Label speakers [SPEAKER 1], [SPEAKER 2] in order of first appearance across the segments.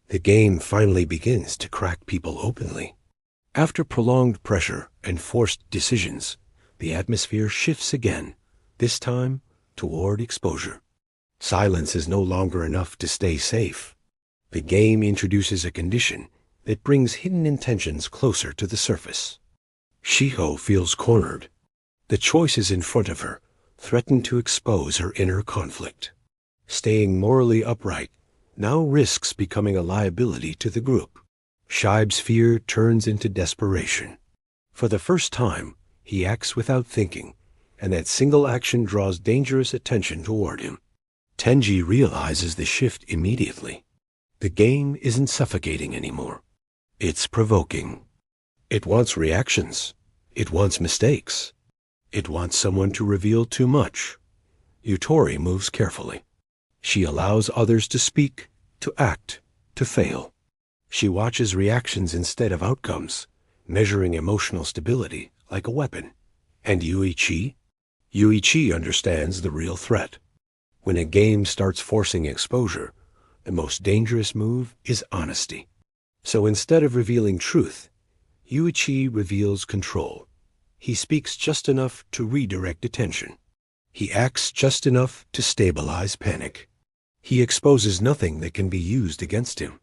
[SPEAKER 1] The game finally begins to crack people openly. After prolonged pressure and forced decisions, the atmosphere shifts again, this time toward exposure. Silence is no longer enough to stay safe. The game introduces a condition that brings hidden intentions closer to the surface. Shiho feels cornered. The choices in front of her threaten to expose her inner conflict. Staying morally upright now risks becoming a liability to the group. Shibe's fear turns into desperation. For the first time, he acts without thinking, and that single action draws dangerous attention toward him. Tenji realizes the shift immediately. The game isn't suffocating anymore. It's provoking. It wants reactions. It wants mistakes. It wants someone to reveal too much. Yutori moves carefully. She allows others to speak, to act, to fail. She watches reactions instead of outcomes, measuring emotional stability like a weapon. And Yuichi? Yuichi understands the real threat. When a game starts forcing exposure, the most dangerous move is honesty. So instead of revealing truth, Yuichi reveals control. He speaks just enough to redirect attention. He acts just enough to stabilize panic. He exposes nothing that can be used against him.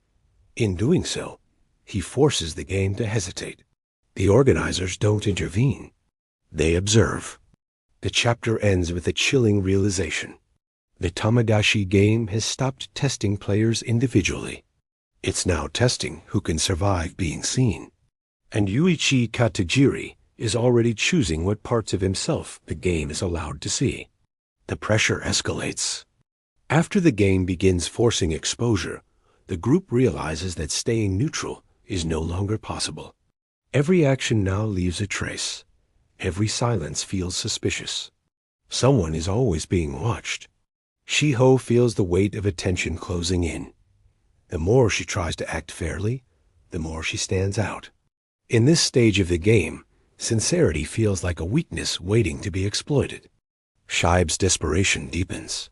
[SPEAKER 1] In doing so, he forces the game to hesitate. The organizers don't intervene. They observe. The chapter ends with a chilling realization. The Tomodachi game has stopped testing players individually. It's now testing who can survive being seen. And Yuuichi Katagiri is already choosing what parts of himself the game is allowed to see. The pressure escalates. After the game begins forcing exposure, the group realizes that staying neutral is no longer possible. Every action now leaves a trace. Every silence feels suspicious. Someone is always being watched. Shiho feels the weight of attention closing in. The more she tries to act fairly, the more she stands out. In this stage of the game, sincerity feels like a weakness waiting to be exploited. Shibe's desperation deepens.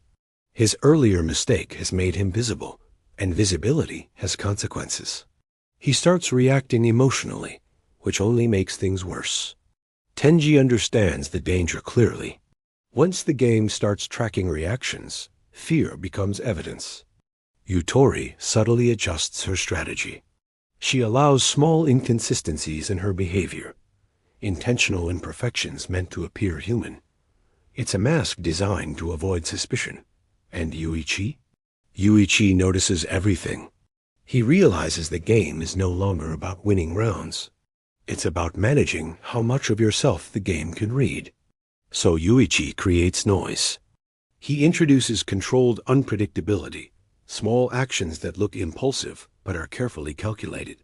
[SPEAKER 1] His earlier mistake has made him visible, and visibility has consequences. He starts reacting emotionally, which only makes things worse. Tenji understands the danger clearly. Once the game starts tracking reactions, fear becomes evidence. Yutori subtly adjusts her strategy. She allows small inconsistencies in her behavior, intentional imperfections meant to appear human. It's a mask designed to avoid suspicion. And Yuichi? Yuichi notices everything. He realizes the game is no longer about winning rounds. It's about managing how much of yourself the game can read. So Yuichi creates noise. He introduces controlled unpredictability, small actions that look impulsive but are carefully calculated.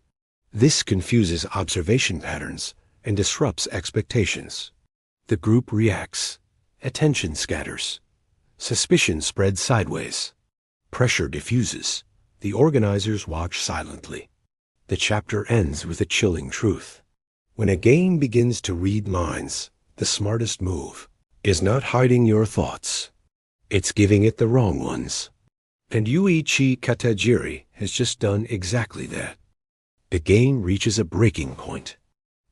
[SPEAKER 1] This confuses observation patterns and disrupts expectations. The group reacts. Attention scatters. Suspicion spreads sideways. Pressure diffuses. The organizers watch silently. The chapter ends with a chilling truth. When a game begins to read minds, the smartest move is not hiding your thoughts. It's giving it the wrong ones. And Yuichi Katagiri has just done exactly that. The game reaches a breaking point.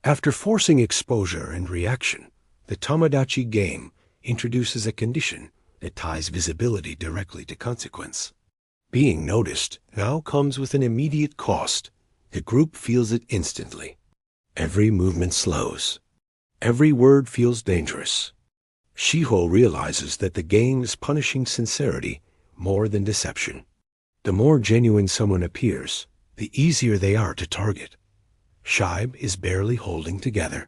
[SPEAKER 1] After forcing exposure and reaction, the Tomodachi game introduces a condition that ties visibility directly to consequence. Being noticed now comes with an immediate cost. The group feels it instantly. Every movement slows. Every word feels dangerous. Shiho realizes that the game is punishing sincerity more than deception. The more genuine someone appears, the easier they are to target. Shibe is barely holding together.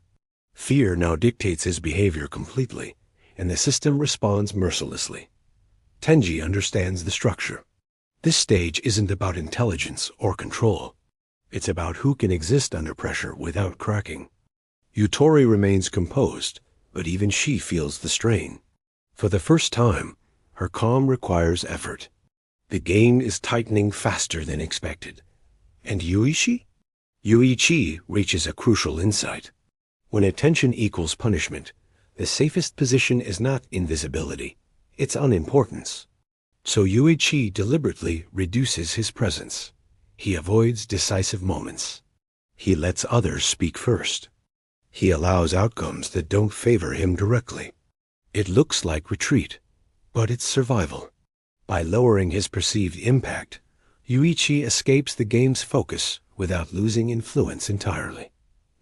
[SPEAKER 1] Fear now dictates his behavior completely, and the system responds mercilessly. Tenji understands the structure. This stage isn't about intelligence or control. It's about who can exist under pressure without cracking. Yutori remains composed, but even she feels the strain. For the first time, her calm requires effort. The game is tightening faster than expected. And Yuichi? Yuichi reaches a crucial insight. When attention equals punishment, the safest position is not invisibility, it's unimportance. So Yuichi deliberately reduces his presence. He avoids decisive moments. He lets others speak first. He allows outcomes that don't favor him directly. It looks like retreat, but it's survival. By lowering his perceived impact, Yuichi escapes the game's focus without losing influence entirely.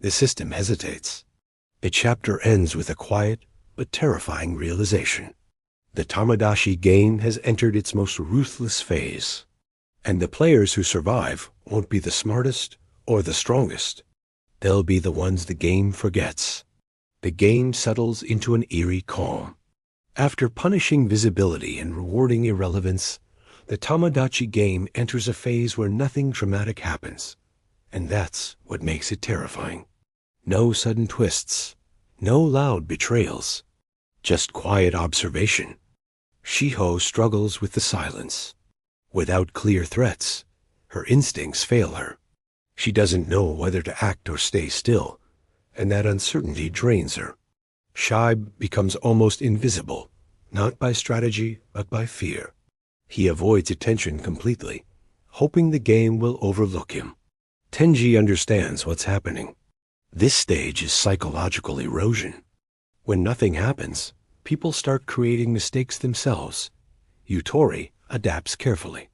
[SPEAKER 1] The system hesitates. The chapter ends with a quiet but terrifying realization. The Tomodachi game has entered its most ruthless phase, and the players who survive won't be the smartest or the strongest. They'll be the ones the game forgets. The game settles into an eerie calm. After punishing visibility and rewarding irrelevance, the Tomodachi game enters a phase where nothing dramatic happens, and that's what makes it terrifying. No sudden twists, no loud betrayals, just quiet observation. Shiho struggles with the silence. Without clear threats, her instincts fail her. She doesn't know whether to act or stay still, and that uncertainty drains her. Shibe becomes almost invisible, not by strategy, but by fear. He avoids attention completely, hoping the game will overlook him. Tenji understands what's happening. This stage is psychological erosion. When nothing happens, people start creating mistakes themselves. Yutori adapts carefully.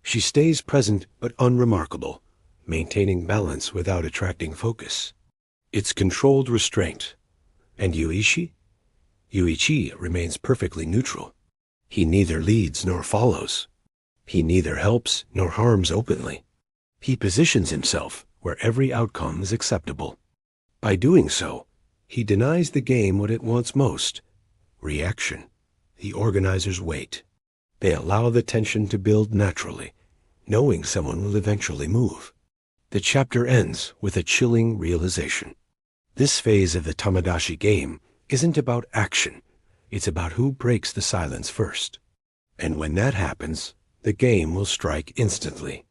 [SPEAKER 1] She stays present but unremarkable, maintaining balance without attracting focus. It's controlled restraint. And Yuichi? Yuichi remains perfectly neutral. He neither leads nor follows. He neither helps nor harms openly. He positions himself where every outcome is acceptable. By doing so, he denies the game what it wants most: reaction. The organizers wait. They allow the tension to build naturally, knowing someone will eventually move. The chapter ends with a chilling realization. This phase of the Tomodachi game isn't about action. It's about who breaks the silence first. And when that happens, the game will strike instantly.